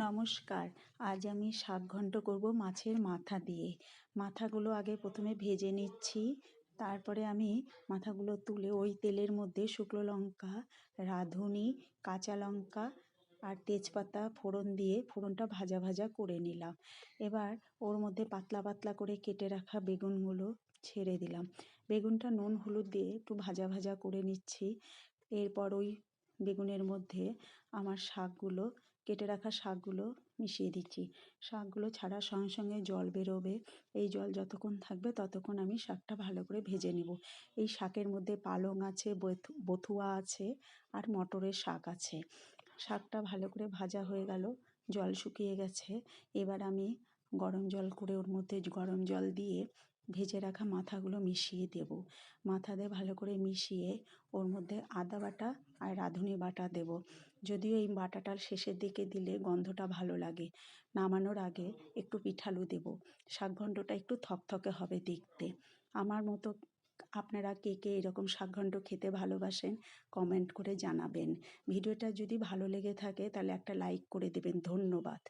নমস্কার। আজ আমি শাক ঘন্ট করব মাছের মাথা দিয়ে। মাথাগুলো আগে প্রথমে ভেজে নিচ্ছি। তারপরে আমি মাথাগুলো তুলে ওই তেলের মধ্যে শুকনো লঙ্কা, রাঁধুনি, কাঁচা লঙ্কা আর তেজপাতা ফোড়ন দিয়ে ফোড়নটা ভাজা ভাজা করে নিলাম। এবার ওর মধ্যে পাতলা পাতলা করে কেটে রাখা বেগুনগুলো ছেড়ে দিলাম। বেগুনটা নুন হলুদ দিয়ে একটু ভাজা ভাজা করে নিচ্ছি। এরপর ওই বেগুনের মধ্যে আমার শাকগুলো, কেটে রাখা শাকগুলো মিশিয়ে দিচ্ছি। শাকগুলো ছাড়ার সঙ্গে সঙ্গে জল বেরোবে। এই জল যতক্ষণ থাকবে ততক্ষণ আমি শাকটা ভালো করে ভেজে নেব। এই শাকের মধ্যে পালং আছে, বথুয়া আছে আর মটরের শাক আছে। শাকটা ভালো করে ভাজা হয়ে গেল, জল শুকিয়ে গেছে। এবার আমি গরম জল করে ওর মধ্যে গরম জল দিয়ে ভেজে রাখা মাথাগুলো মিশিয়ে দেব। মাথা দিয়ে ভালো করে মিশিয়ে ওর মধ্যে আদা বাটা আর রাঁধুনি বাটা দেব। যদিও এই বাটাটা শেষের দিকে দিলে গন্ধটা ভালো লাগে। নামানোর আগে একটু পিঠালু দেব। শাক ঘন্টটা একটু থকথকে হবে দেখতে। আমার মতো আপনারা কে কে এরকম শাক ঘন্ট খেতে ভালোবাসেন কমেন্ট করে জানাবেন। ভিডিওটা যদি ভালো লেগে থাকে তাহলে একটা লাইক করে দেবেন। ধন্যবাদ।